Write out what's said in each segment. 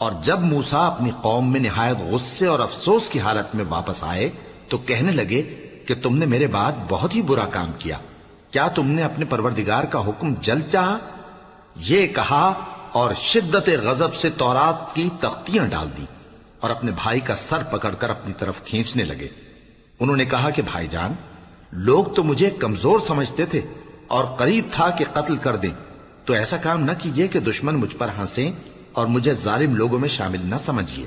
اور جب موسیٰ اپنی قوم میں نہایت غصے اور افسوس کی حالت میں واپس آئے تو کہنے لگے کہ تم نے میرے بعد بہت ہی برا کام کیا، کیا تم نے اپنے پروردگار کا حکم جلد چاہا؟ یہ کہا اور شدت غضب سے تورات کی تختیاں ڈال دی اور اپنے بھائی کا سر پکڑ کر اپنی طرف کھینچنے لگے۔ انہوں نے کہا کہ بھائی جان، لوگ تو مجھے کمزور سمجھتے تھے اور قریب تھا کہ قتل کر دیں، تو ایسا کام نہ کیجیے کہ دشمن مجھ پر ہنسیں اور مجھے ظالم لوگوں میں شامل نہ سمجھیے۔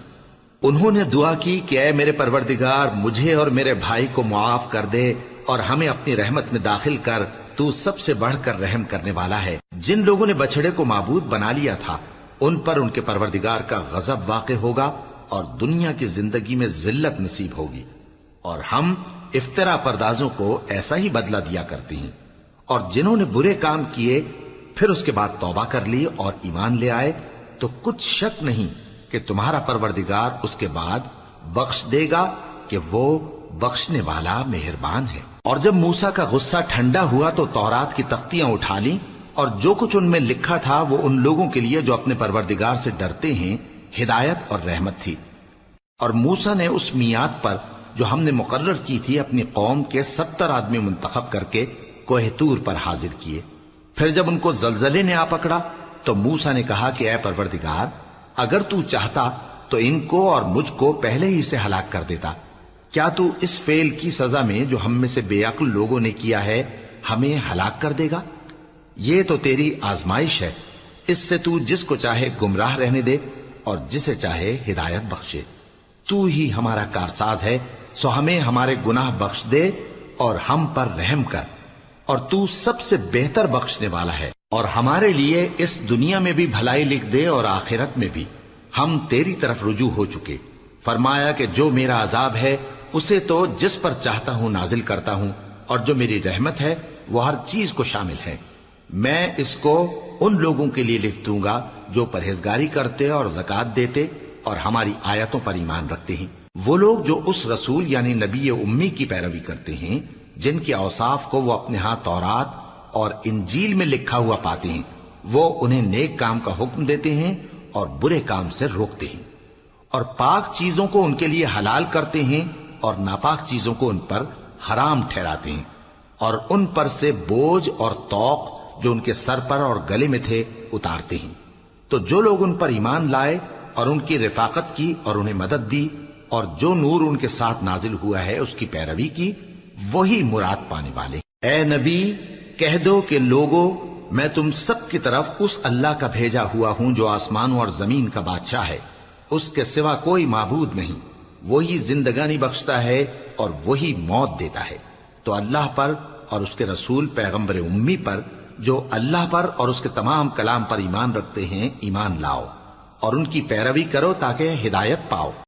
انہوں نے دعا کی کہ اے میرے پروردگار، مجھے اور میرے بھائی کو معاف کر دے اور ہمیں اپنی رحمت میں داخل کر، تو سب سے بڑھ کر رحم کرنے والا ہے۔ جن لوگوں نے بچڑے کو معبود بنا لیا تھا ان پر ان کے پروردگار کا غضب واقع ہوگا اور دنیا کی زندگی میں ذلت نصیب ہوگی، اور ہم افترا پردازوں کو ایسا ہی بدلہ دیا کرتے ہیں۔ اور جنہوں نے برے کام کیے پھر اس کے بعد توبہ کر لی اور ایمان لے آئے تو کچھ شک نہیں کہ تمہارا پروردگار اس کے بعد بخش دے گا کہ وہ بخشنے والا مہربان ہے۔ اور جب موسیٰ کا غصہ ٹھنڈا ہوا تو تورات کی تختیاں اٹھا لیں، اور جو کچھ ان میں لکھا تھا وہ ان لوگوں کے لیے جو اپنے پروردگار سے ڈرتے ہیں ہدایت اور رحمت تھی۔ اور موسیٰ نے اس میعاد پر جو ہم نے مقرر کی تھی اپنی قوم کے 70 آدمی منتخب کر کے کوہ طور پر حاضر کیے۔ پھر جب ان کو زلزلے نے آ پکڑا تو موسیٰ نے کہا کہ اے پروردگار، اگر تو چاہتا تو ان کو اور مجھ کو پہلے ہی سے ہلاک کر دیتا۔ کیا تو اس فعل کی سزا میں جو ہم میں سے بے عقل لوگوں نے کیا ہے ہمیں ہلاک کر دے گا؟ یہ تو تیری آزمائش ہے، اس سے تو جس کو چاہے گمراہ رہنے دے اور جسے چاہے ہدایت بخشے۔ تو ہی ہمارا کارساز ہے، سو ہمیں ہمارے گناہ بخش دے اور ہم پر رحم کر، اور تو سب سے بہتر بخشنے والا ہے۔ اور ہمارے لیے اس دنیا میں بھی بھلائی لکھ دے اور آخرت میں بھی، ہم تیری طرف رجوع ہو چکے۔ فرمایا کہ جو میرا عذاب ہے اسے تو جس پر چاہتا ہوں نازل کرتا ہوں، اور جو میری رحمت ہے وہ ہر چیز کو شامل ہے۔ میں اس کو ان لوگوں کے لیے لکھ دوں گا جو پرہیزگاری کرتے اور زکوٰۃ دیتے اور ہماری آیتوں پر ایمان رکھتے ہیں۔ وہ لوگ جو اس رسول یعنی نبی امی کی پیروی کرتے ہیں جن کے اوصاف کو وہ اپنے ہاں تورات اور انجیل میں لکھا ہوا پاتے ہیں، وہ انہیں نیک کام کا حکم دیتے ہیں اور برے کام سے روکتے ہیں، اور پاک چیزوں کو ان کے لیے حلال کرتے ہیں اور ناپاک چیزوں کو ان پر حرام ٹھہراتے ہیں، اور ان پر سے بوجھ اور طوق جو ان کے سر پر اور گلے میں تھے اتارتے ہیں۔ تو جو لوگ ان پر ایمان لائے اور ان کی رفاقت کی اور انہیں مدد دی اور جو نور ان کے ساتھ نازل ہوا ہے اس کی پیروی کی، وہی مراد پانے والے۔ اے نبی، کہہ دو کہ لوگو، میں تم سب کی طرف اس اللہ کا بھیجا ہوا ہوں جو آسمانوں اور زمین کا بادشاہ ہے، اس کے سوا کوئی معبود نہیں، وہی زندگانی بخشتا ہے اور وہی موت دیتا ہے۔ تو اللہ پر اور اس کے رسول پیغمبر امی پر جو اللہ پر اور اس کے تمام کلام پر ایمان رکھتے ہیں ایمان لاؤ اور ان کی پیروی کرو تاکہ ہدایت پاؤ۔